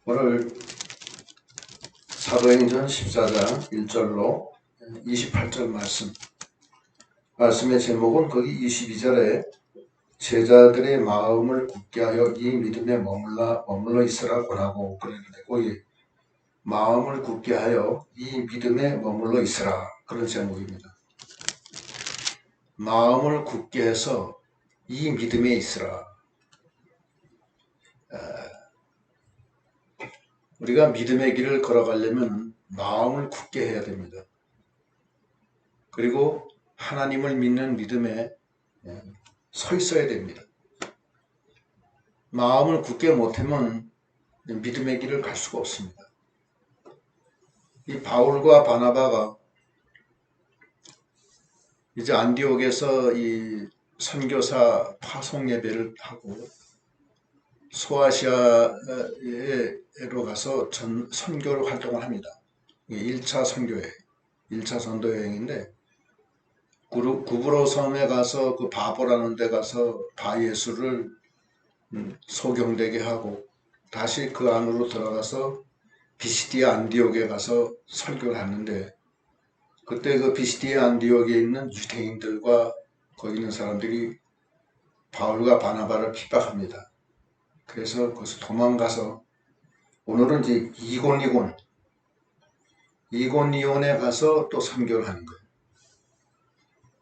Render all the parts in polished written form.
오늘 사도행전 14장 1절로 28절 말씀의 제목은 거기 22절에 제자들의 마음을 굳게 하여 이 믿음에 머물러 있으라고 하고 그랬는데 거기 마음을 굳게 하여 이 믿음에 머물러 있으라 그런 제목입니다. 마음을 굳게 해서 이 믿음에 있으라. 우리가 믿음의 길을 걸어가려면 마음을 굳게 해야 됩니다. 그리고 하나님을 믿는 믿음에 서 있어야 됩니다. 마음을 굳게 못하면 믿음의 길을 갈 수가 없습니다. 이 바울과 바나바가 이제 안디옥에서 이 선교사 파송 예배를 하고 소아시아로 가서 선교 활동을 합니다. 1차 선교여행, 1차 선도 여행인데 구브로 섬에 가서 그 바보라는 데 가서 바예수를 소경되게 하고 다시 그 안으로 들어가서 비시디아 안디옥에 가서 설교를 하는데 그때 그 비시디아 안디옥에 있는 유대인들과 거기 있는 사람들이 바울과 바나바를 핍박합니다. 그래서 거기서 도망가서 오늘은 이제 이곤이온에 가서 또 선교를 하는 거예요.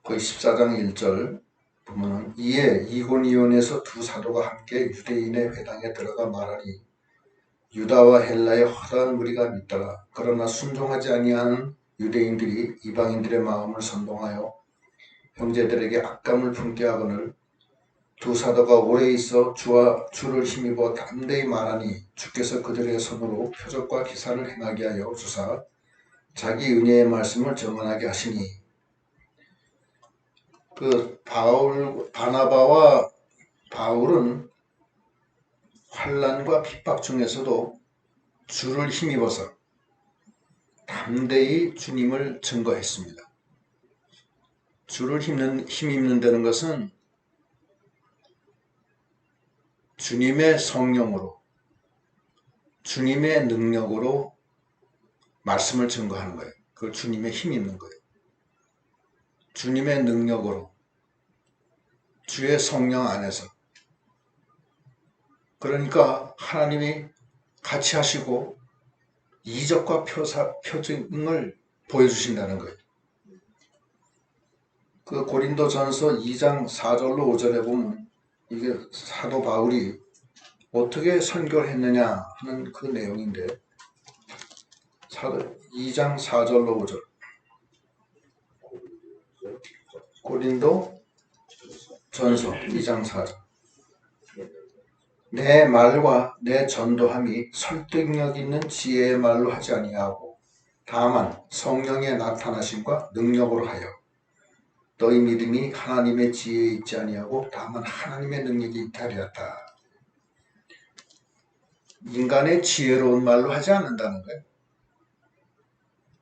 거기 14장 1절 보면은 이에 이곤이온에서 두 사도가 함께 유대인의 회당에 들어가 말하니 유다와 헬라의 허다한 무리가 믿더라. 그러나 순종하지 아니하는 유대인들이 이방인들의 마음을 선동하여 형제들에게 악감을 품게 하거늘 두 사도가 오래 있어 주를 힘입어 담대히 말하니 주께서 그들의 손으로 표적과 기사를 행하게 하여 주사 자기 은혜의 말씀을 증언하게 하시니 그 바나바와 바울은 환난과 핍박 중에서도 주를 힘입어서 담대히 주님을 증거했습니다. 주를 힘입는다는 것은 주님의 성령으로 주님의 능력으로 말씀을 증거하는 거예요. 그걸 주님의 힘입는 거예요. 주님의 능력으로 주의 성령 안에서 그러니까 하나님이 같이 하시고 이적과 표징을 보여주신다는 거예요. 그 고린도전서 2장 4절로 5절에 보면 이게 사도 바울이 어떻게 선교를 했느냐 하는 그 내용인데 2장 4절로 5절 고린도 전서 2장 4절 내 말과 내 전도함이 설득력 있는 지혜의 말로 하지 아니하고 다만 성령의 나타나심과 능력으로 하여 너희 믿음이 하나님의 지혜에 있지 아니하고 다만 하나님의 능력이 있게 하였다. 인간의 지혜로운 말로 하지 않는다는 거예요.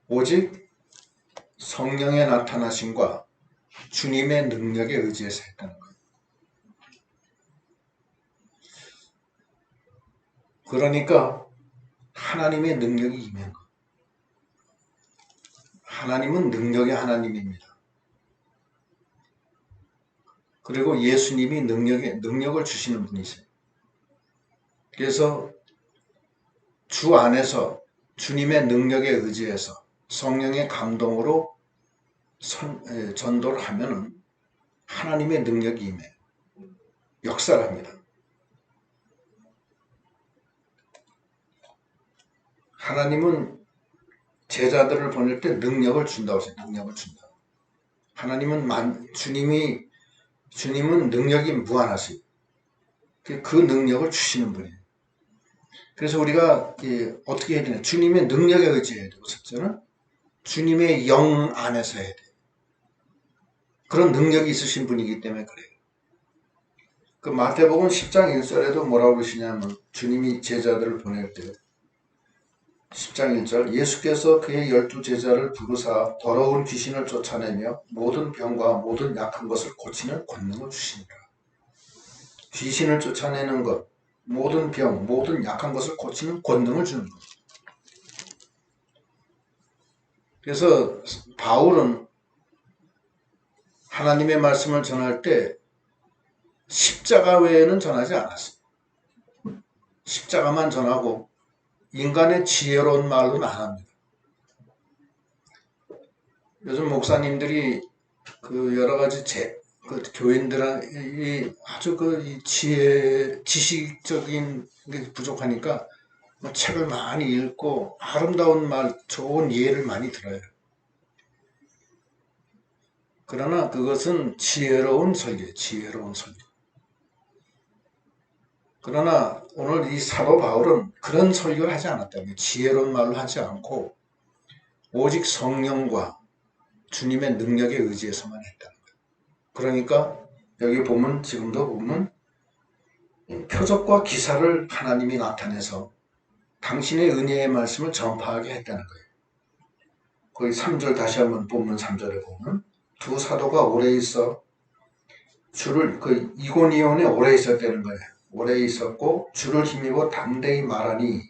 오직 성령의 나타나심과 주님의 능력에 의지해서 했다는 거예요. 그러니까 하나님의 능력이 임한 거예요. 하나님은 능력의 하나님입니다. 그리고 예수님이 능력을 주시는 분이세요. 그래서 주 안에서 주님의 능력에 의지해서 성령의 감동으로 전도를 하면은 하나님의 능력이 임해요. 역사를 합니다. 하나님은 제자들을 보낼 때 능력을 준다고 했어요. 능력을 준다. 주님은 능력이 무한하시고 그 능력을 주시는 분이에요. 그래서 우리가 어떻게 해야 되냐. 주님의 능력에 의지해야 되고 첫째는 주님의 영 안에서 해야 돼요. 그런 능력이 있으신 분이기 때문에 그래요. 그 마태복음 10장 1절에도 뭐라고 그러시냐면 주님이 제자들을 보낼 때 10장 1절 예수께서 그의 12제자를 부르사 더러운 귀신을 쫓아내며 모든 병과 모든 약한 것을 고치는 권능을 주시니라. 귀신을 쫓아내는 것, 모든 병, 모든 약한 것을 고치는 권능을 주는 거예요. 그래서 바울은 하나님의 말씀을 전할 때 십자가 외에는 전하지 않았어요. 십자가만 전하고 인간의 지혜로운 말로는 안 합니다. 요즘 목사님들이 그 여러 가지 그 교인들이 아주 이 지식적인 게 부족하니까 뭐 책을 많이 읽고 아름다운 말, 좋은 예를 많이 들어요. 그러나 그것은 지혜로운 설교예요. 지혜로운 설교. 그러나 오늘 이 사도 바울은 그런 설교를 하지 않았다고요. 지혜로운 말로 하지 않고 오직 성령과 주님의 능력에 의지해서만 했다는 거예요. 그러니까 여기 보면 지금도 보면 표적과 기사를 하나님이 나타내서 당신의 은혜의 말씀을 전파하게 했다는 거예요. 거기 3절 다시 한번 본문 3절에 보면 두 사도가 오래 있어 주를 그 이고니온에 오래 있었다는 거예요. 오래 있었고 주를 힘입어 담대히 말하니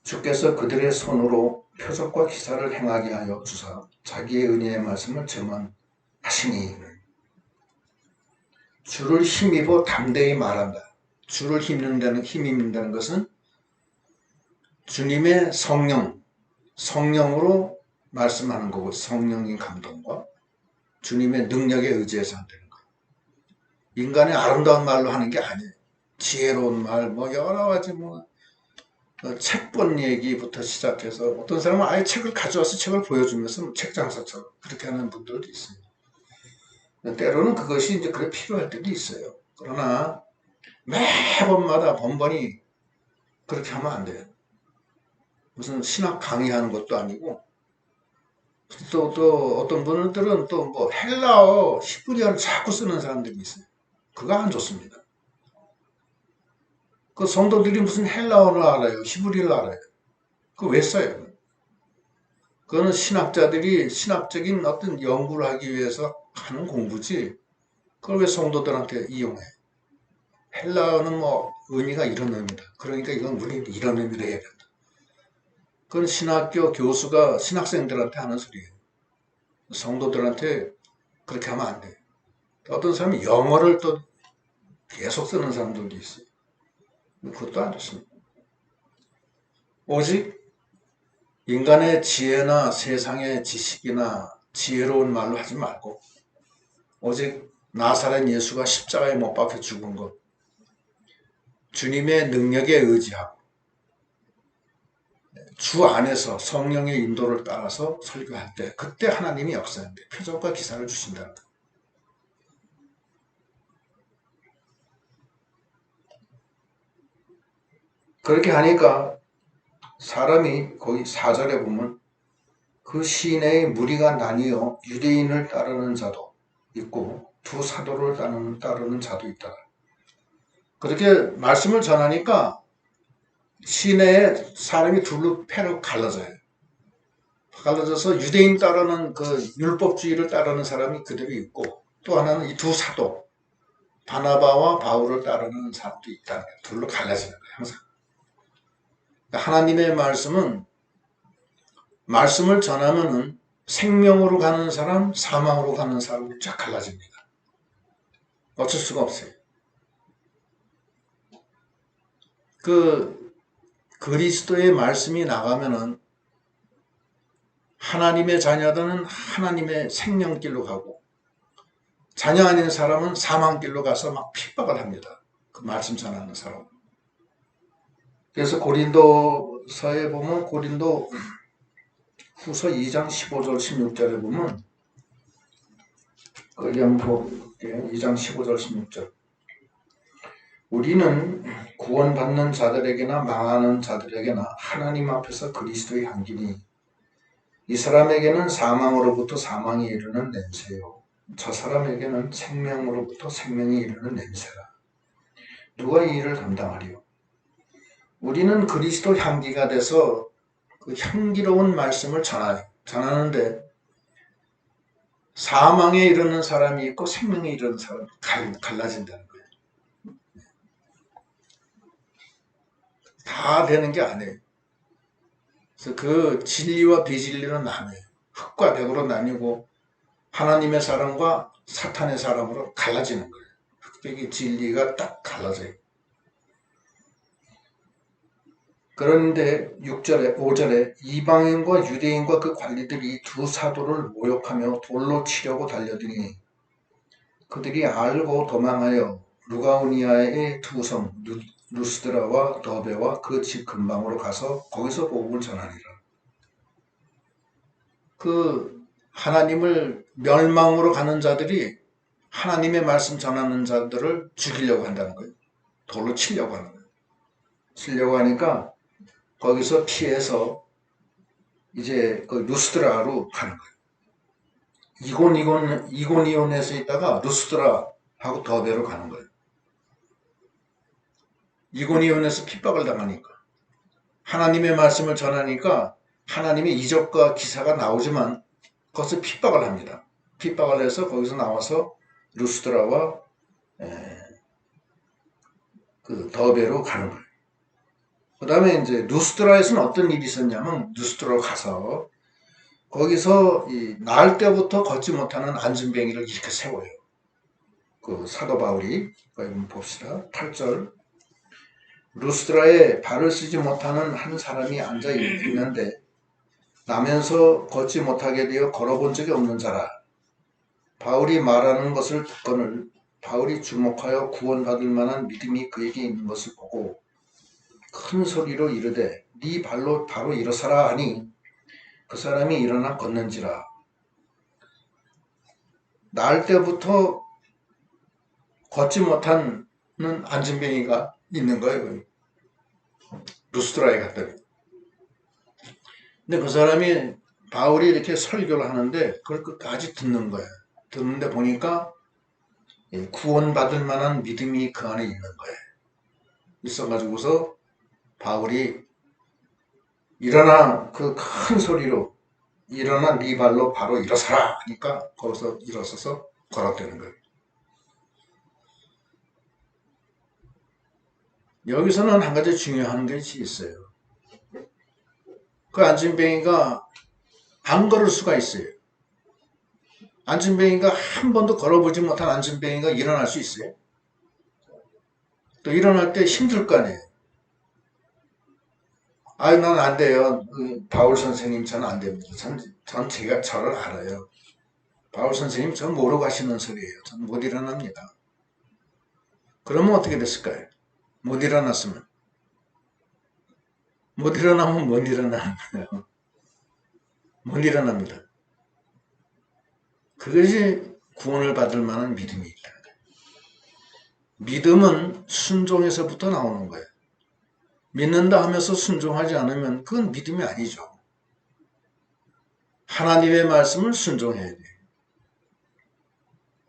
주께서 그들의 손으로 표적과 기사를 행하게 하여 주사 자기의 은혜의 말씀을 증언하시니 주를 힘입어 담대히 말한다. 주를 힘입는다는 것은 주님의 성령으로 말씀하는 거고 성령의 감동과 주님의 능력에 의지해서 한다는 거예요. 인간의 아름다운 말로 하는 게 아니에요. 지혜로운 말, 뭐 여러 가지 책 본 얘기부터 시작해서 어떤 사람은 아예 책을 가져와서 책을 보여주면서 책 장사처럼 그렇게 하는 분들도 있습니다. 때로는 그것이 이제 그래 필요할 때도 있어요. 그러나 매번마다 번번이 그렇게 하면 안 돼요. 무슨 신학 강의하는 것도 아니고 또 어떤 분들은 또 뭐 헬라어 히브리어를 자꾸 쓰는 사람들이 있어요. 그거 안 좋습니다. 그 성도들이 무슨 헬라어를 알아요? 히브리어를 알아요? 그거 왜 써요? 그거는 신학자들이 신학적인 어떤 연구를 하기 위해서 하는 공부지 그걸 왜 성도들한테 이용해? 헬라어는 뭐 의미가 이런 의미다. 그러니까 이건 우리 이런 의미로 해야 된다. 그건 신학교 교수가 신학생들한테 하는 소리예요. 성도들한테 그렇게 하면 안 돼요. 어떤 사람이 영어를 또 계속 쓰는 사람들도 있어요. 그것도 안 좋습니다. 오직 인간의 지혜나 세상의 지식이나 지혜로운 말로 하지 말고 오직 나사렛 예수가 십자가에 못 박혀 죽은 것 주님의 능력에 의지하고 주 안에서 성령의 인도를 따라서 설교할 때 그때 하나님이 역사하는데 표적과 기사를 주신다는 거예요. 그렇게 하니까 사람이 거기 4절에 보면 그 시내의 무리가 나뉘어 유대인을 따르는 자도 있고 두 사도를 따르는 자도 있다. 그렇게 말씀을 전하니까 시내에 사람이 둘로 패로 갈라져요. 갈라져서 유대인 따르는 그 율법주의를 따르는 사람이 그대로 있고 또 하나는 이 두 사도 바나바와 바울을 따르는 사람도 있다는 거예요. 둘로 갈라지는 거예요. 항상. 하나님의 말씀을 전하면은 생명으로 가는 사람, 사망으로 가는 사람이 쫙 갈라집니다. 어쩔 수가 없어요. 그 그리스도의 말씀이 나가면은 하나님의 자녀들은 하나님의 생명길로 가고 자녀 아닌 사람은 사망길로 가서 막 핍박을 합니다. 그 말씀 전하는 사람. 그래서 고린도서에 보면 고린도 후서 2장 15절 16절에 보면 그 영포 2장 15절 16절 우리는 구원받는 자들에게나 망하는 자들에게나 하나님 앞에서 그리스도의 향기니 이 사람에게는 사망으로부터 사망이 이르는 냄새요 저 사람에게는 생명으로부터 생명이 이르는 냄새라. 누가 이 일을 감당하리요? 우리는 그리스도 향기가 돼서 그 향기로운 말씀을 전하는데 사망에 이르는 사람이 있고 생명에 이르는 사람이 갈라진다는 거예요. 다 되는 게 아니에요. 그래서 그 진리와 비진리로 나뉘어요. 흑과 백으로 나뉘고 하나님의 사람과 사탄의 사람으로 갈라지는 거예요. 흑백의 진리가 딱 갈라져요. 그런데 6절에 5절에 이방인과 유대인과 그 관리들이 두 사도를 모욕하며 돌로 치려고 달려드니 그들이 알고 도망하여 루가오니아의 두 성 루스드라와 더베와 그 집 근방으로 가서 거기서 복음을 전하니라. 그 하나님을 멸망으로 가는 자들이 하나님의 말씀 전하는 자들을 죽이려고 한다는 거예요. 돌로 치려고 하는 거예요. 치려고 하니까 거기서 피해서 이제 그 루스드라로 가는 거예요. 이고니온에서 있다가 루스드라하고 더베로 가는 거예요. 이고니온에서 핍박을 당하니까 하나님의 말씀을 전하니까 하나님의 이적과 기사가 나오지만 그것을 핍박을 합니다. 핍박을 해서 거기서 나와서 루스드라와 그 더베로 가는 거예요. 그 다음에 이제 루스드라에서는 어떤 일이 있었냐면 루스드라로 가서 거기서 나을 때부터 걷지 못하는 안진뱅이를 이렇게 세워요. 그 사도 바울이 한번 봅시다. 8절 루스드라에 발을 쓰지 못하는 한 사람이 앉아 있는데 나면서 걷지 못하게 되어 걸어본 적이 없는 자라. 바울이 말하는 것을 듣거늘 바울이 주목하여 구원받을 만한 믿음이 그에게 있는 것을 보고 큰 소리로 이르되 네 발로 바로 일어서라 하니 그 사람이 일어나 걷는지라. 나을 때부터 걷지 못하는 안진뱅이가 있는 거예요. 루스드라에 갔더니. 근데 그 사람이 바울이 이렇게 설교를 하는데 그걸 끝까지 듣는 거예요. 듣는데 보니까 구원받을 만한 믿음이 그 안에 있는 거예요. 있어가지고서 바울이 일어나 그 큰 소리로 일어나 네 발로 바로 일어서라 하니까 거기서 일어서서 걸었다는 거예요. 여기서는 한 가지 중요한 것이 있어요. 그 안진뱅이가 안 걸을 수가 있어요. 안진뱅이가 한 번도 걸어보지 못한 안진뱅이가 일어날 수 있어요. 또 일어날 때 힘들 거 아니에요. 아유, 난 안 돼요. 바울 선생님 저는 안 됩니다. 전 제가 저를 알아요. 바울 선생님 전 모르고 하시는 소리예요. 전 못 일어납니다. 그러면 어떻게 됐을까요? 못 일어났으면. 못 일어나면 못 일어나는 거예요. 못 일어납니다. 그것이 구원을 받을 만한 믿음이 있다. 믿음은 순종에서부터 나오는 거예요. 믿는다 하면서 순종하지 않으면 그건 믿음이 아니죠. 하나님의 말씀을 순종해야 돼요.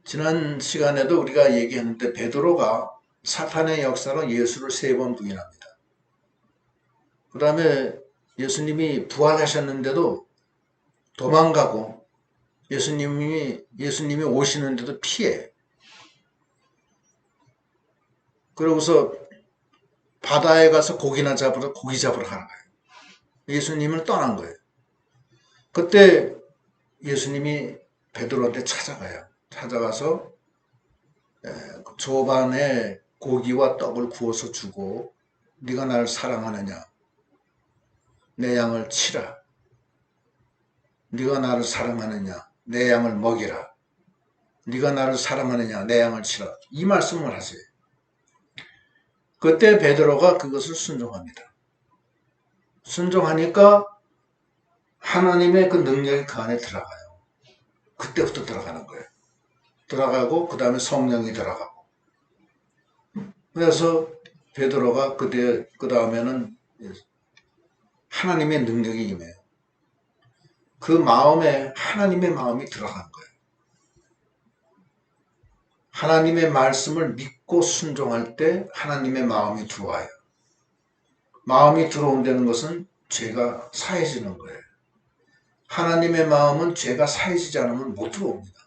지난 시간에도 우리가 얘기했는데 베드로가 사탄의 역사로 예수를 3번 부인합니다. 그 다음에 예수님이 부활하셨는데도 도망가고 예수님이 오시는데도 피해. 그러고서 바다에 가서 고기 잡으러 가는 거예요. 예수님을 떠난 거예요. 그때 예수님이 베드로한테 찾아가요. 찾아가서 조반에 고기와 떡을 구워서 주고 네가 나를 사랑하느냐? 내 양을 치라. 네가 나를 사랑하느냐? 내 양을 먹이라. 네가 나를 사랑하느냐? 내 양을 치라. 이 말씀을 하세요. 그때 베드로가 그것을 순종합니다. 순종하니까 하나님의 그 능력이 그 안에 들어가요. 그때부터 들어가는 거예요. 들어가고 그 다음에 성령이 들어가고. 그래서 베드로가 그 다음에는 하나님의 능력이 임해요. 그 마음에 하나님의 마음이 들어간 거예요. 하나님의 말씀을 믿고 순종할 때 하나님의 마음이 들어와요. 마음이 들어온다는 것은 죄가 사해지는 거예요. 하나님의 마음은 죄가 사해지지 않으면 못 들어옵니다.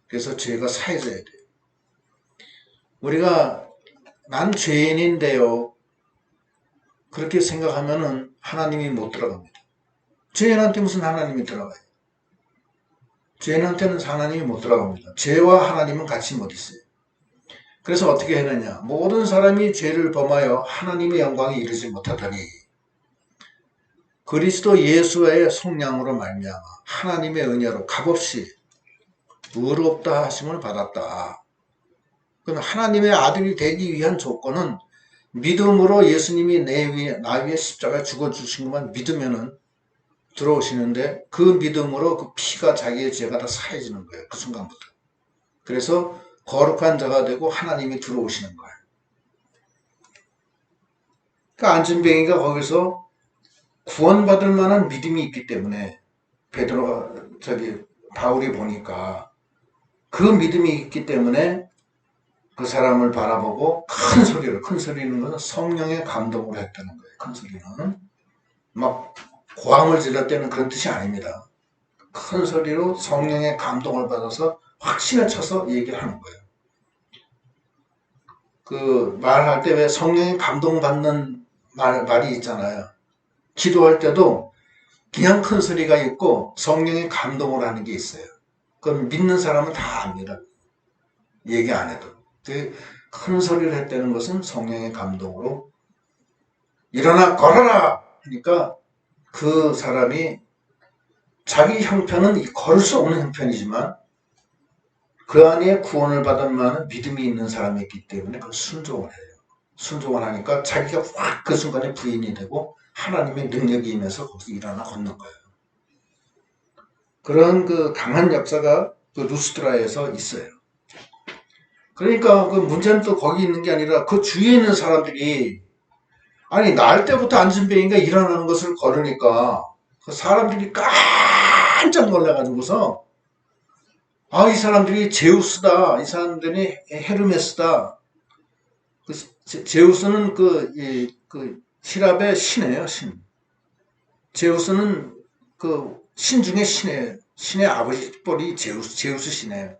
그래서 죄가 사해져야 돼요. 우리가 난 죄인인데요. 그렇게 생각하면은 하나님이 못 들어갑니다. 죄인한테 무슨 하나님이 들어가요? 죄인한테는 하나님이 못 들어갑니다. 죄와 하나님은 같이 못 있어요. 그래서 어떻게 했느냐? 모든 사람이 죄를 범하여 하나님의 영광에 이르지 못하더니 그리스도 예수의 속량으로 말미암아 하나님의 은혜로 값없이 의롭다 하심을 받았다. 그럼 하나님의 아들이 되기 위한 조건은 믿음으로 예수님이 나 위에 십자가에 죽어주신 것만 믿으면은 들어오시는데 그 믿음으로 그 피가 자기의 죄가 다 사해지는 거예요. 그 순간부터. 그래서 거룩한 자가 되고 하나님이 들어오시는 거예요. 그러니까 안진뱅이가 거기서 구원받을 만한 믿음이 있기 때문에 바울이 보니까 그 믿음이 있기 때문에 그 사람을 바라보고 큰 소리는 것은 성령의 감동으로 했다는 거예요. 큰 소리는 막 고함을 질렀 때는 그런 뜻이 아닙니다. 큰 소리로 성령의 감동을 받아서 확신에 쳐서 얘기를 하는 거예요. 그 말할 때 왜 성령의 감동받는 말이 있잖아요. 기도할 때도 그냥 큰 소리가 있고 성령의 감동으로 하는 게 있어요. 그건 믿는 사람은 다 압니다. 얘기 안 해도. 큰 소리를 했다는 것은 성령의 감동으로 일어나 걸어라 하니까 그 사람이 자기 형편은 걸을 수 없는 형편이지만 그 안에 구원을 받은 만한 믿음이 있는 사람이기 때문에 그 순종을 해요. 순종을 하니까 자기가 확 그 순간에 부인이 되고 하나님의 능력이 임해서 거기서 일어나 걷는 거예요. 그런 그 강한 역사가 그 루스드라에서 있어요. 그러니까 그 문제는 또 거기 있는 게 아니라 그 주위에 있는 사람들이 아니 날 때부터 안진뱅이가 일어나는 것을 걸으니까 그 사람들이 깜짝 놀라가지고서 아, 이 사람들이 제우스다. 이 사람들이 헤르메스다. 제우스는 그 히랍의 신이에요, 신. 제우스는 그 신 중에 신이에요. 신의 아버지 뻘이 제우스 신이에요.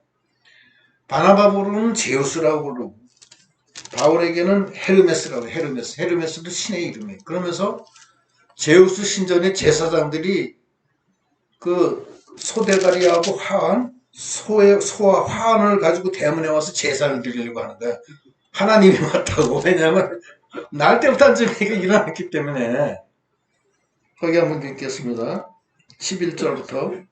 바나바로는 제우스라고 부르고, 바울에게는 헤르메스라고 해요. 헤르메스도 신의 이름이에요. 그러면서 제우스 신전의 제사장들이 그 소대가리하고 소와 화환을 가지고 대문에 와서 제사를 드리려고 하는 거야. 하나님이 맞다고. 왜냐하면 날 때부터 안정이가 일어났기 때문에. 거기 한번 읽겠습니다. 11절부터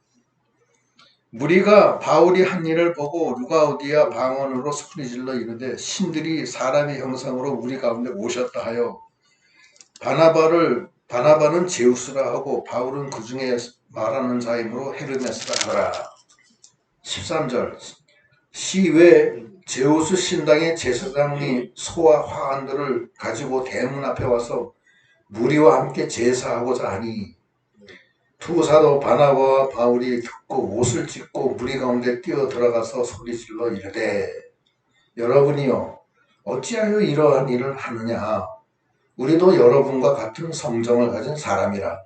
무리가 바울이 한 일을 보고 루가우디아 방언으로 소리질러 이르되 신들이 사람의 형상으로 우리 가운데 오셨다 하여 바나바는 제우스라 하고 바울은 그 중에 말하는 자이므로 헤르메스라 하더라. 13절 시외 제우스 신당의 제사장이 소와 화관들을 가지고 대문 앞에 와서 무리와 함께 제사하고자 하니 두 사도 바나바와 바울이 듣고 옷을 찢고 무리 가운데 뛰어 들어가서 소리질러 이르되 여러분이요 어찌하여 이러한 일을 하느냐 우리도 여러분과 같은 성정을 가진 사람이라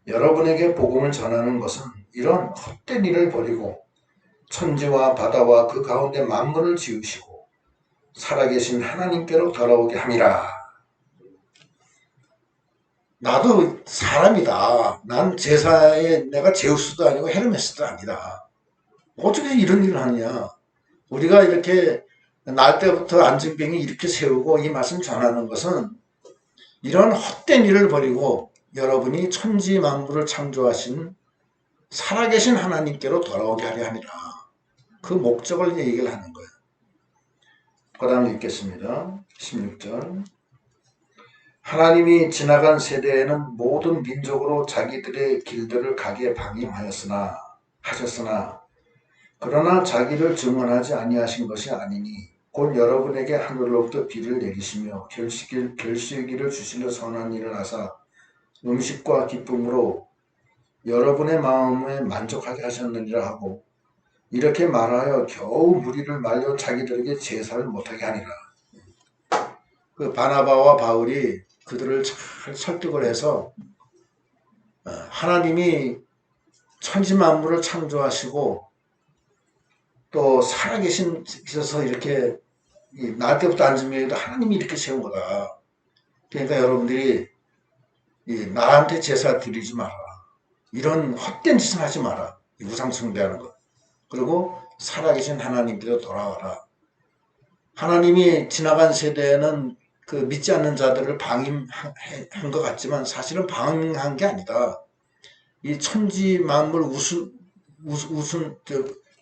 여러분에게 복음을 전하는 것은 이런 헛된 일을 버리고 천지와 바다와 그 가운데 만물을 지으시고 살아계신 하나님께로 돌아오게 함이라. 나도 사람이다. 난 제사에 내가 제우스도 아니고 헤르메스도 아니다. 어떻게 이런 일을 하냐. 우리가 이렇게 날 때부터 안진뱅이 이렇게 세우고 이 말씀 전하는 것은 이런 헛된 일을 버리고 여러분이 천지 만물을 창조하신 살아계신 하나님께로 돌아오게 하려 함이라. 그 목적을 얘기를 하는 거예요. 그 다음 읽겠습니다. 16절 하나님이 지나간 세대에는 모든 민족으로 자기들의 길들을 가게 방임하셨으나 그러나 자기를 증언하지 아니하신 것이 아니니 곧 여러분에게 하늘로부터 비를 내리시며 결실기를 주시려 선한 일을 하사 음식과 기쁨으로 여러분의 마음에 만족하게 하셨느니라 하고 이렇게 말하여 겨우 무리를 말려 자기들에게 제사를 못하게 하니라. 그 바나바와 바울이 그들을 잘 설득을 해서 하나님이 천지 만물을 창조하시고 또 살아계신 셔서 이렇게 날 때부터 안진뱅이도 하나님이 이렇게 세운 거다. 그러니까 여러분들이 나한테 제사 드리지 마라. 이런 헛된 짓은 하지 마라. 우상 숭배하는 것. 그리고 살아계신 하나님께로 돌아와라. 하나님이 지나간 세대에는 그 믿지 않는 자들을 방임한 것 같지만 사실은 방임한 게 아니다. 이 천지 만물 우순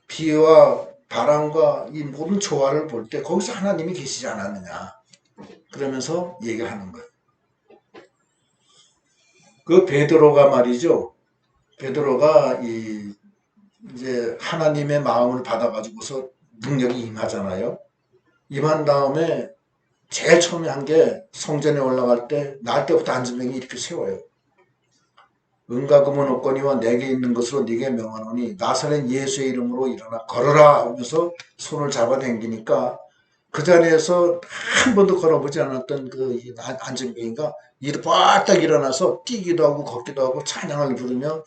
비와 바람과 이 모든 조화를 볼 때 거기서 하나님이 계시지 않았느냐. 그러면서 얘기를 하는 거예요. 그 베드로가 말이죠. 베드로가 이제 하나님의 마음을 받아가지고서 능력이 임하잖아요. 임한 다음에 제일 처음에 한 게 성전에 올라갈 때 날 때부터 안전병이 이렇게 세워요. 은과 금은 없거니와 내게 있는 것으로 네게 명하노니 나사렛 예수의 이름으로 일어나 걸어라 하면서 손을 잡아당기니까 그 자리에서 한 번도 걸어보지 않았던 그 안전병이가 바짝 일어나서 뛰기도 하고 걷기도 하고 찬양을 부르며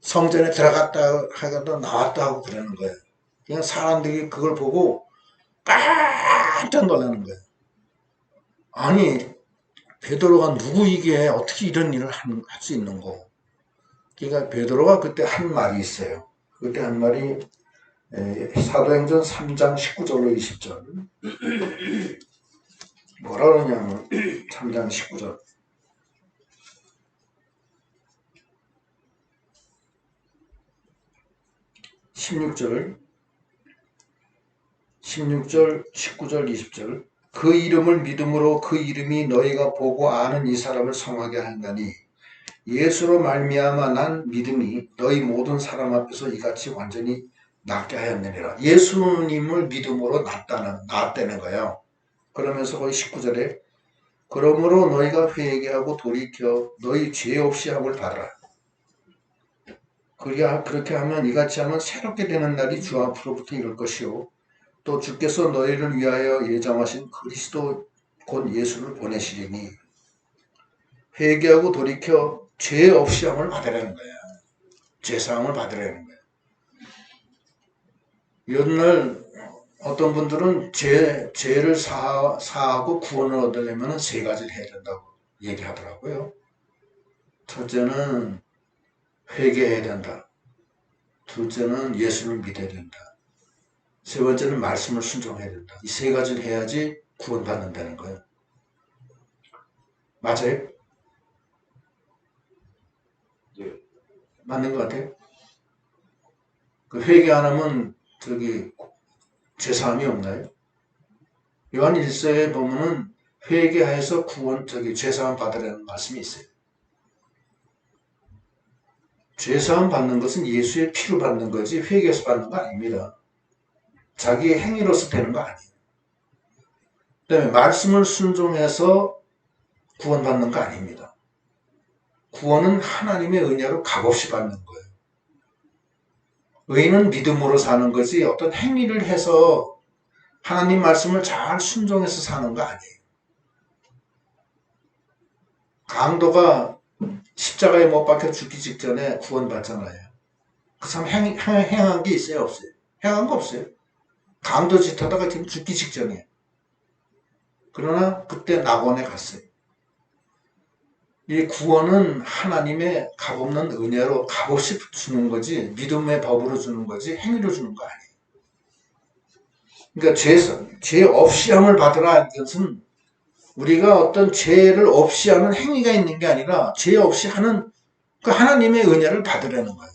성전에 들어갔다 하고도 나왔다 하고 그러는 거예요. 그냥 사람들이 그걸 보고 깜짝 놀라는 거예요. 아니 베드로가 누구이기에 어떻게 이런 일을 할 수 있는 거. 그러니까 베드로가 그때 한 말이 있어요. 그때 한 말이 사도행전 3장 19절로 20절. 뭐라 그러냐면 3장 19절. 16절, 19절, 20절. 그 이름을 믿음으로 그 이름이 너희가 보고 아는 이 사람을 성하게 한다니 예수로 말미암아 난 믿음이 너희 모든 사람 앞에서 이같이 완전히 낫게 하였느니라. 예수님을 믿음으로 낫다는 거예요. 그러면서 거기 19절에 그러므로 너희가 회개하고 돌이켜 너희 죄 없이 함을 받아라. 그렇게 하면 이같이 하면 새롭게 되는 날이 주 앞으로부터 이룰 것이요 또 주께서 너희를 위하여 예정하신 그리스도 곧 예수를 보내시리니 회개하고 돌이켜 죄 없이 함을 받으라는 거야. 죄사함을 받으라는 거야. 이날 어떤 분들은 죄를 사하고 구원을 얻으려면 세 가지를 해야 된다고 얘기하더라고요. 첫째는 회개해야 된다. 둘째는 예수를 믿어야 된다. 세 번째는 말씀을 순종해야 된다. 이 세 가지를 해야지 구원받는다는 거예요. 맞아요? 네. 맞는 것 같아요. 그 회개 안 하면 죄사함이 없나요? 요한 1서에 보면은 회개하여서 죄사함 받으라는 말씀이 있어요. 죄사함 받는 것은 예수의 피로 받는 거지 회개해서 받는 거 아닙니다. 자기의 행위로서 되는 거 아니에요. 그 다음에 말씀을 순종해서 구원받는 거 아닙니다. 구원은 하나님의 은혜로 값없이 받는 거예요. 의인은 믿음으로 사는 거지 어떤 행위를 해서 하나님 말씀을 잘 순종해서 사는 거 아니에요. 강도가 십자가에 못 박혀 죽기 직전에 구원받잖아요. 그 사람 행한 게 있어요? 없어요? 행한 거 없어요. 강도 짓하다가 지금 죽기 직전이에요. 그러나 그때 낙원에 갔어요. 이 구원은 하나님의 값없는 은혜로 값없이 주는 거지 믿음의 법으로 주는 거지 행위로 주는 거 아니에요. 그러니까 죄 없이 함을 받으라. 이것은 우리가 어떤 죄를 없이 하는 행위가 있는 게 아니라 죄 없이 하는 그 하나님의 은혜를 받으라는 거예요.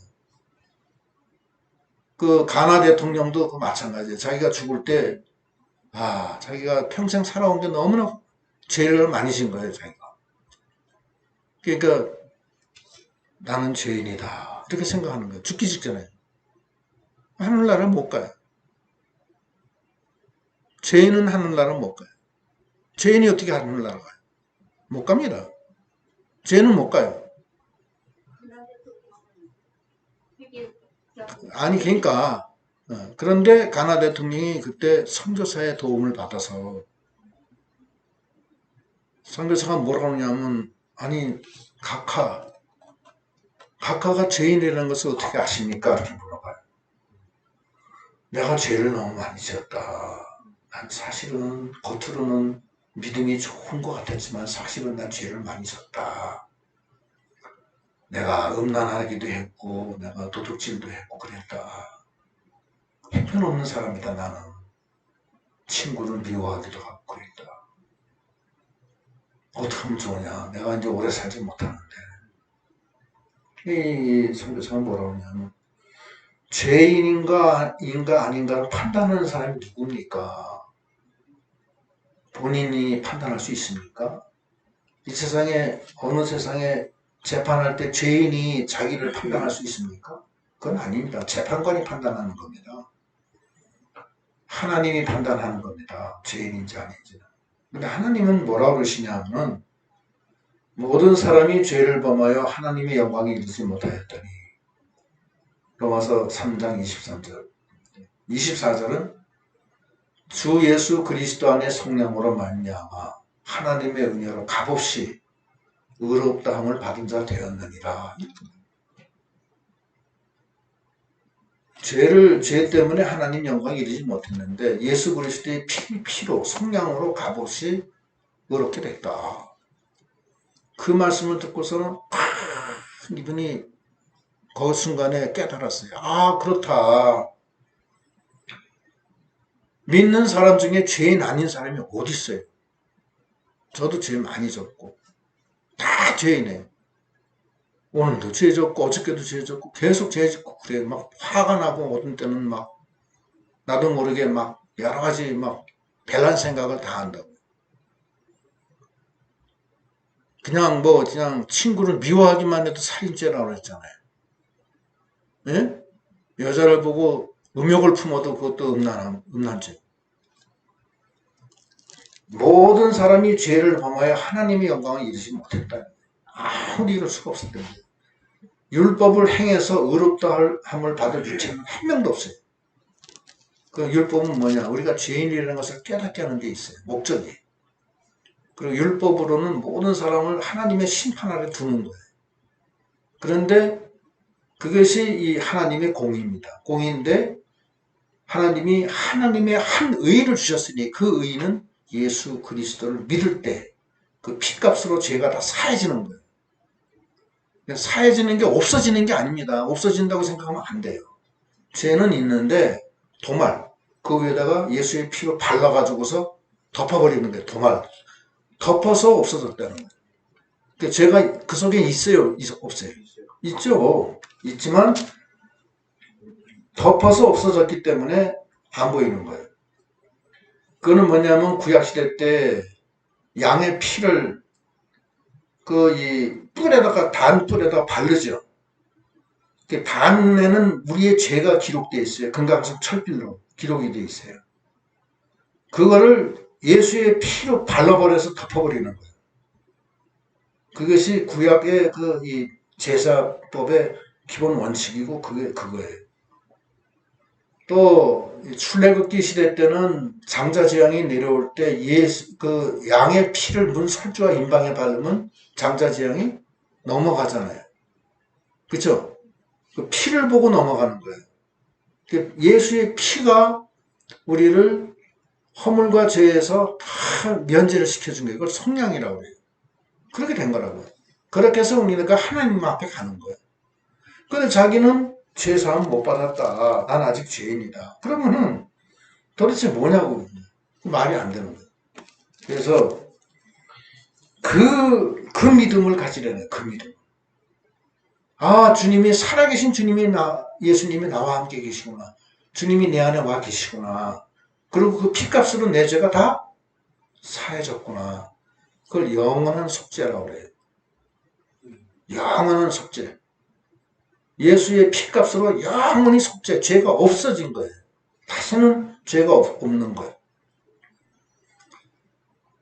그 가나 대통령도 그 마찬가지예요. 자기가 죽을 때 자기가 평생 살아온 게 너무나 죄를 많이 진 거예요. 자기가. 그러니까 나는 죄인이다 이렇게 생각하는 거예요. 죽기 직전에. 하늘나라 못 가요. 죄인은 하늘나라 못 가요. 죄인이 어떻게 하늘나라 가요? 못 갑니다. 죄는 못 가요. 아니 그러니까 그런데 가나 대통령이 그때 선교사의 도움을 받아서 선교사가 뭐라고 하냐면 아니 각하가 죄인이라는 것을 어떻게 아십니까? 이렇게 물어봐요. 내가 죄를 너무 많이 지었다. 난 겉으로는 믿음이 좋은 것 같았지만 사실은 난 죄를 많이 졌다. 내가 음란하기도 했고 내가 도둑질도 했고 그랬다. 형편없는 사람이다 나는. 친구를 미워하기도 하고 그랬다. 어떻게 하면 좋으냐. 내가 이제 오래 살지 못하는데. 이 선교사는 뭐라고 하냐면 죄인인가 아닌가를 판단하는 사람이 누굽니까? 본인이 판단할 수 있습니까? 이 세상에 어느 세상에 재판할 때 죄인이 자기를 판단할 수 있습니까? 그건 아닙니다. 재판관이 판단하는 겁니다. 하나님이 판단하는 겁니다. 죄인인지 아닌지는. 근데 하나님은 뭐라고 그러시냐면 모든 사람이 죄를 범하여 하나님의 영광에 이르지 못하였더니 로마서 3장 23절 24절은 주 예수 그리스도 안에 성령으로 말미암아 하나님의 은혜로 값없이 의롭다함을 받은 자 되었느니라. 죄 때문에 하나님 영광에 이르지 못했는데 예수 그리스도의 피로 성령으로 값없이 의롭게 됐다. 그 말씀을 듣고서는 이분이 그 순간에 깨달았어요. 아, 그렇다. 믿는 사람 중에 죄인 아닌 사람이 어디 있어요? 저도 죄 많이 졌고 다 죄인이에요. 오늘도 죄 졌고 어저께도 죄 졌고 계속 죄 짓고 그래요. 막 화가 나고 어떤 때는 막 나도 모르게 막 여러 가지 막 별난 생각을 다 한다고. 그냥 친구를 미워하기만 해도 살인죄라고 그랬잖아요. 예? 여자를 보고 음욕을 품어도 그것도 음란죄. 모든 사람이 죄를 범하여 하나님의 영광을 이루지 못했다. 아무리 이룰 수가 없었다. 율법을 행해서 의롭다 함을 받을 주체는 한 명도 없어요. 그 율법은 뭐냐? 우리가 죄인이라는 것을 깨닫게 하는 데 있어요. 목적이. 그리고 율법으로는 모든 사람을 하나님의 심판 아래 두는 거예요. 그런데 그것이 이 하나님의 공의입니다. 공의인데 하나님이 하나님의 한 의를 주셨으니 그 의는 예수 그리스도를 믿을 때 그 피값으로 죄가 다 사해지는 거예요. 사해지는 게 없어지는 게 아닙니다. 없어진다고 생각하면 안 돼요. 죄는 있는데 도말 그 위에다가 예수의 피로 발라가지고서 덮어버리는 거예요. 도말 덮어서 없어졌다는 거예요. 그러니까 죄가 그 속에 있어요? 없어요? 있죠. 있지만 덮어서 없어졌기 때문에 안 보이는 거예요. 그거는 뭐냐면 구약시대 때 양의 피를 이 뿔에다가 단 뿔에다가 바르죠. 단에는 우리의 죄가 기록되어 있어요. 금강석 철필로 기록이 되어 있어요. 그거를 예수의 피로 발라버려서 덮어버리는 거예요. 그것이 구약의 이 제사법의 기본 원칙이고 그거예요. 또 출애굽기 시대 때는 장자 재앙이 내려올 때 양의 피를 문 설주와 임방에 바르면 장자 재앙이 넘어가잖아요. 그렇죠? 그 피를 보고 넘어가는 거예요. 예수의 피가 우리를 허물과 죄에서 다 면제를 시켜준 거예요. 그걸 성령이라고 해요. 그렇게 된 거라고요. 그렇게 해서 우리가 하나님 앞에 가는 거예요. 근데 자기는 죄사함 못 받았다. 난 아직 죄인이다. 그러면은 도대체 뭐냐고. 말이 안 되는 거예요. 그래서 그 믿음을 가지려는 그 믿음. 아, 주님이 살아계신 예수님이 나와 함께 계시구나. 주님이 내 안에 와 계시구나. 그리고 그 피값으로 내 죄가 다 사해졌구나. 그걸 영원한 속죄라고 그래요. 영원한 속죄. 예수의 피값으로 영원히 속죄, 죄가 없어진 거예요. 다시는 죄가 없는 거예요.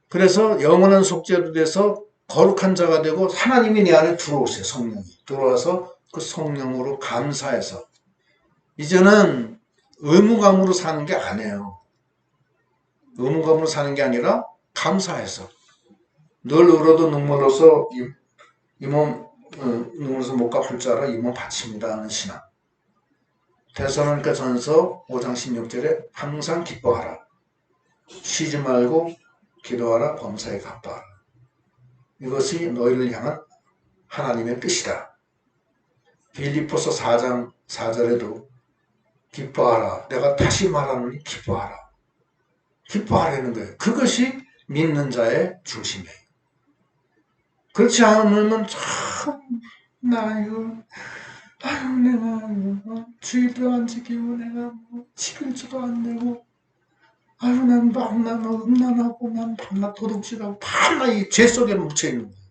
그래서 영원한 속죄로 돼서 거룩한 자가 되고 하나님이 내 안에 들어오세요. 성령이. 들어와서 그 성령으로 감사해서 이제는 의무감으로 사는 게 아니에요. 의무감으로 사는 게 아니라 감사해서 늘 울어도 눈물로서 이 몸 눈물로서 못 갚을 줄 알아 이 몸 바칩니다 하는 신앙. 데살로니가 전서 5장 16절에 항상 기뻐하라. 쉬지 말고 기도하라. 범사에 갚아라. 이것이 너희를 향한 하나님의 뜻이다. 빌립보서 4장 4절에도 기뻐하라. 내가 다시 말하노니 기뻐하라. 기뻐하라는 거예요. 그것이 믿는 자의 중심이에요. 그렇지 않으면 참 나요. 아유 내가 주일도 안 지키고 내가 뭐 11조도 안 내고 아유 난 음란하고 난 밤낮 도둑질하고 밤낮 이 죄 속에 묻혀있는 거예요.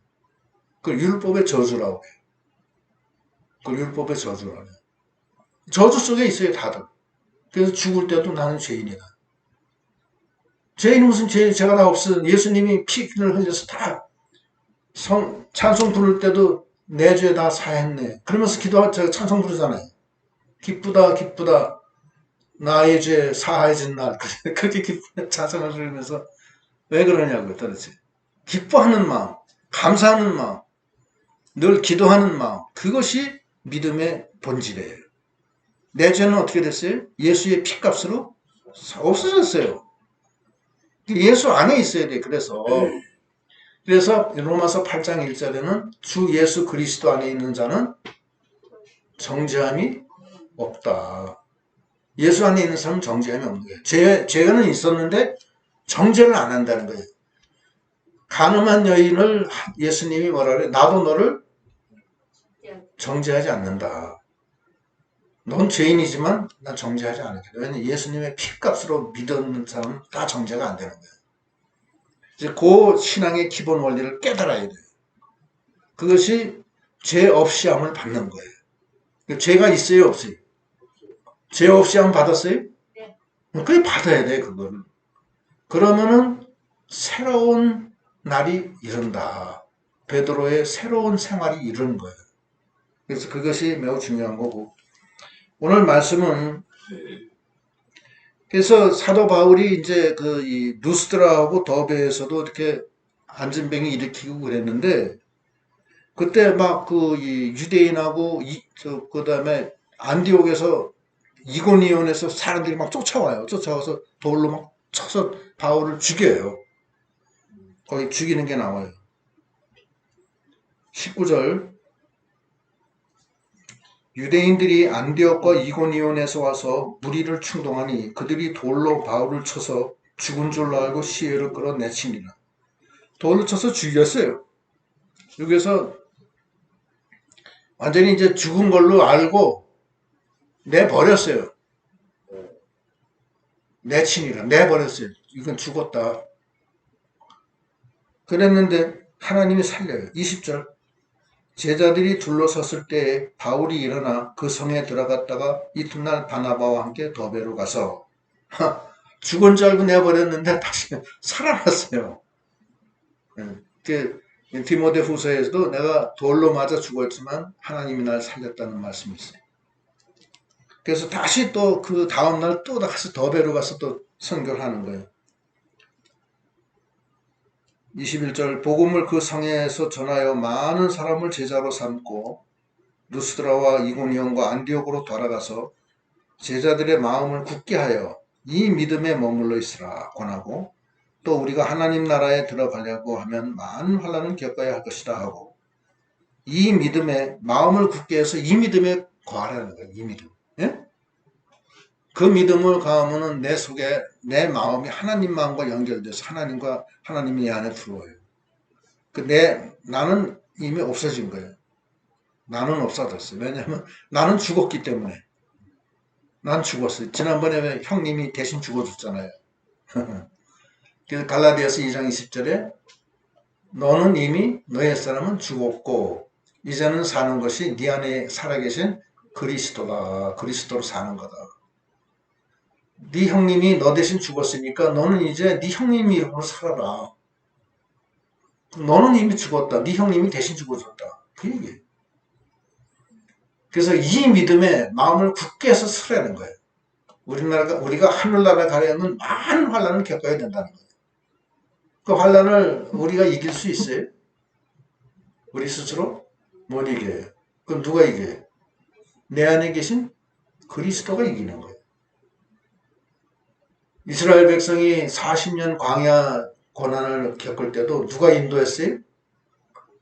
그걸 율법의 저주라고 해요. 그걸 율법의 저주라고 해요. 저주 속에 있어요 다들. 그래서 죽을 때도 나는 죄인이다. 죄인은 무슨 죄가 다 없어. 예수님이 피를 흘려서 다 찬송 부를 때도 내 죄 다 사했네. 그러면서 찬송 부르잖아요. 기쁘다 기쁘다 나의 죄 사해진 날. 그렇게 기쁜 찬송을 부르면서 왜 그러냐고요 도대체. 기뻐하는 마음, 감사하는 마음, 늘 기도하는 마음, 그것이 믿음의 본질이에요. 내 죄는 어떻게 됐어요? 예수의 피값으로 없어졌어요. 예수 안에 있어야 돼. 그래서 로마서 8장 1절에는 주 예수 그리스도 안에 있는 자는 정죄함이 없다. 예수 안에 있는 사람은 정죄함이 없는 거예요. 죄는 있었는데 정죄를 안 한다는 거예요. 간음한 여인을 예수님이 뭐라 그래요? 나도 너를 정죄하지 않는다. 넌 죄인이지만 난 정죄하지 않을게. 왜냐하면 예수님의 피값으로 믿는 사람은 다 정죄가 안 되는 거예요. 이제 그 신앙의 기본 원리를 깨달아야 돼요. 그것이 죄 없이 함을 받는 거예요. 죄가 있어요, 없어요? 죄 없이 함 받았어요? 네. 그게 받아야 돼, 그거는. 그러면은 새로운 날이 이른다. 베드로의 새로운 생활이 이르는 거예요. 그래서 그것이 매우 중요한 거고. 오늘 말씀은 그래서 사도 바울이 이제 이 누스드라하고 더베에서도 이렇게 안전병이 일으키고 그랬는데 그때 막 이 유대인하고 그다음에 안디옥에서 이고니온에서 사람들이 막 쫓아와서 돌로 막 쳐서 바울을 죽여요. 거기 죽이는 게 나와요. 19절 유대인들이 안디옥과 이고니온에서 와서 무리를 충동하니 그들이 돌로 바울을 쳐서 죽은 줄로 알고 시외로 끌어내치니라. 돌로 쳐서 죽였어요. 여기서 완전히 이제 죽은 걸로 알고 내버렸어요. 내치니라. 내버렸어요. 이건 죽었다. 그랬는데 하나님이 살려요. 20절 제자들이 둘러섰을 때에 바울이 일어나 그 성에 들어갔다가 이튿날 바나바와 함께 더베로 가서 죽은 줄 알고 내버렸는데 다시 살아났어요. 디모데 후서에서도 내가 돌로 맞아 죽었지만 하나님이 날 살렸다는 말씀이 있어요. 그래서 다시 또 그 다음날 또 다시 더베로 가서 또 선교를 하는 거예요. 21절 복음을 그 성에서 전하여 많은 사람을 제자로 삼고 루스드라와 이고니온과 안디옥으로 돌아가서 제자들의 마음을 굳게 하여 이 믿음에 머물러 있으라 권하고 또 우리가 하나님 나라에 들어가려고 하면 많은 환난을 겪어야 할 것이다 하고 이 믿음에 마음을 굳게 해서 이 믿음에 거하라는 거예요. 이 믿음. 예? 그 믿음을 가하면은 내 속에 내 마음이 하나님 마음과 연결돼서 하나님이 내 안에 들어와요. 나는 이미 없어진 거예요. 나는 없어졌어요. 왜냐하면 나는 죽었기 때문에. 난 죽었어요. 지난번에 형님이 대신 죽어줬잖아요. 그래서 갈라디아서 2장 20절에 너는 이미 너의 사람은 죽었고 이제는 사는 것이 네 안에 살아계신 그리스도다. 그리스도로 사는 거다. 네 형님이 너 대신 죽었으니까 너는 이제 네 형님 이름으로 살아라. 너는 이미 죽었다. 네 형님이 대신 죽어줬다. 그 얘기예요. 그래서 이 믿음에 마음을 굳게 해서 서라는 거예요. 우리가 하늘나라 가려면 많은 환란을 겪어야 된다는 거예요. 그 환란을 우리가 이길 수 있어요? 우리 스스로 못 이겨요. 그럼 누가 이겨요? 내 안에 계신 그리스도가 이기는 거예요. 이스라엘 백성이 40년 광야 고난을 겪을 때도 누가 인도했어요?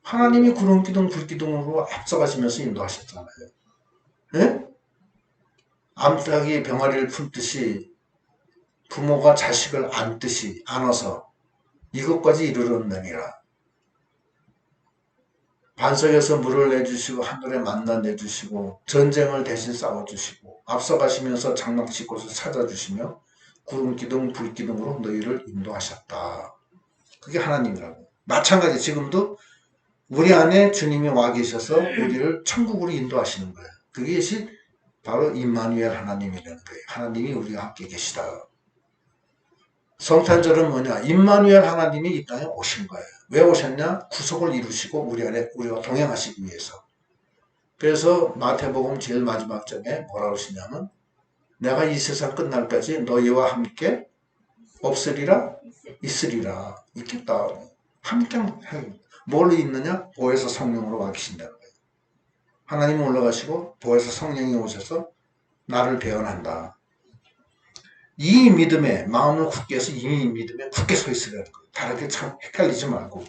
하나님이 구름 기둥 불 기둥으로 앞서가시면서 인도하셨잖아요. 예? 암탉이 병아리를 품듯이 부모가 자식을 안어서 이것까지 이르렀느니라. 반석에서 물을 내주시고 하늘에 만나 내주시고 전쟁을 대신 싸워주시고 앞서가시면서 장막치 곳을 찾아주시며 구름기둥 불기둥으로 너희를 인도하셨다. 그게 하나님이라고. 마찬가지 지금도 우리 안에 주님이 와 계셔서 우리를 천국으로 인도하시는 거예요. 그것이 바로 임마누엘 하나님이라는 거예요. 하나님이 우리와 함께 계시다. 성탄절은 뭐냐? 임마누엘 하나님이 이 땅에 오신 거예요. 왜 오셨냐? 구속을 이루시고 우리 안에 우리와 동행하시기 위해서. 그래서 마태복음 제일 마지막 장에 뭐라고 하시냐면 내가 이 세상 끝날까지 너희와 함께 없으리라 있으리라 있겠다. 함께 뭘로 있느냐? 보혜사 성령으로 와 계신다는 거예요. 하나님은 올라가시고 보혜사 성령이 오셔서 나를 배원한다. 이 믿음에 마음을 굳게 해서 이 믿음에 굳게 서 있으라는 거예요. 다르게 참 헷갈리지 말고.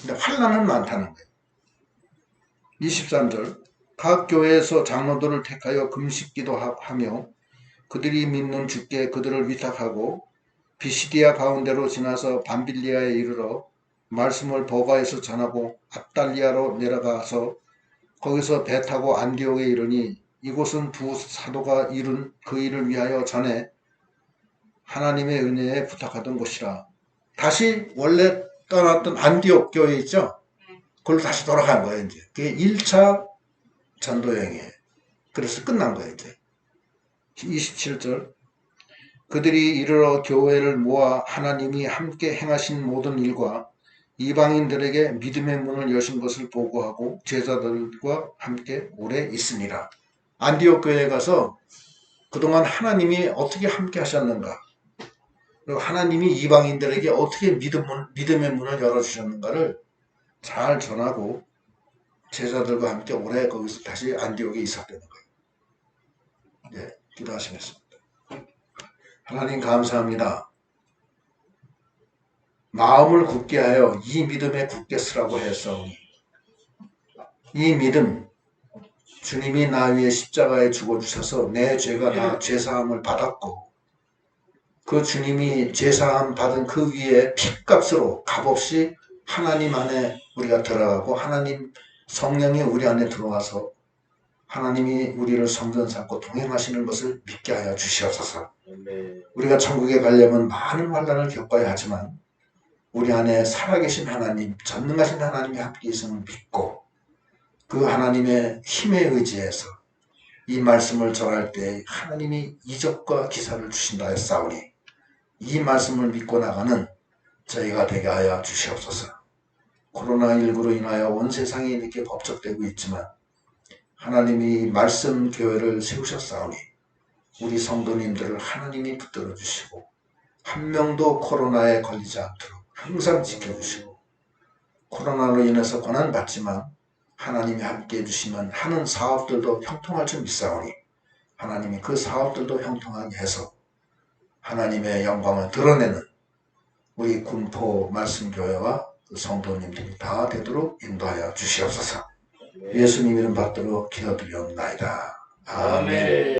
근데 환난은 많다는 거예요. 23절 각 교회에서 장로들을 택하여 금식기도 하며 그들이 믿는 주께 그들을 위탁하고 비시디아 가운데로 지나서 밤빌리아에 이르러 말씀을 버가에서 전하고 압달리아로 내려가서 거기서 배 타고 안디옥에 이르니 이곳은 두 사도가 이룬 그 일을 위하여 전에 하나님의 은혜에 부탁하던 곳이라. 다시 원래 떠났던 안디옥 교회 있죠? 그걸로 다시 돌아간 거예요. 이제 그게 1차 전도여행이에요. 그래서 끝난 거예요. 이제 27절 그들이 이르러 교회를 모아 하나님이 함께 행하신 모든 일과 이방인들에게 믿음의 문을 여신 것을 보고하고 제자들과 함께 오래 있으니라. 안디옥 교회에 가서 그동안 하나님이 어떻게 함께 하셨는가, 그리고 하나님이 이방인들에게 어떻게 믿음의 문을 열어주셨는가를 잘 전하고 제자들과 함께 오래 거기서 다시 안디옥에 있었다는 거예요. 네, 기도하시겠습니다. 하나님 감사합니다. 마음을 굳게 하여 이 믿음에 굳게 서라고 했사오니 이 믿음, 주님이 나 위해 십자가에 죽어주셔서 내 죄가 다 죄사함을 받았고 그 주님이 죄사함 받은 그 위에 핏값으로 값없이 하나님 안에 우리가 들어가고 하나님 성령이 우리 안에 들어와서 하나님이 우리를 성전 삼고 동행하시는 것을 믿게 하여 주시옵소서. 우리가 천국에 가려면 많은 환난을 겪어야 하지만 우리 안에 살아계신 하나님, 전능하신 하나님이 함께 있음을 믿고 그 하나님의 힘에 의지해서 이 말씀을 전할 때 하나님이 이적과 기사를 주신다 했사오니 이 말씀을 믿고 나가는 저희가 되게 하여 주시옵소서. 코로나19로 인하여 온 세상이 이렇게 법적되고 있지만 하나님이 말씀 교회를 세우셨사오니 우리 성도님들을 하나님이 붙들어 주시고 한 명도 코로나에 걸리지 않도록 항상 지켜주시고 코로나로 인해서 고난받지만 하나님이 함께 해주시면 하는 사업들도 형통할 줄 믿사오니 하나님이 그 사업들도 형통하게 해서 하나님의 영광을 드러내는 우리 군포 말씀교회와 그 성도님들이 다 되도록 인도하여 주시옵소서. 예수님 이름 받들어 기도드리옵나이다. 아멘.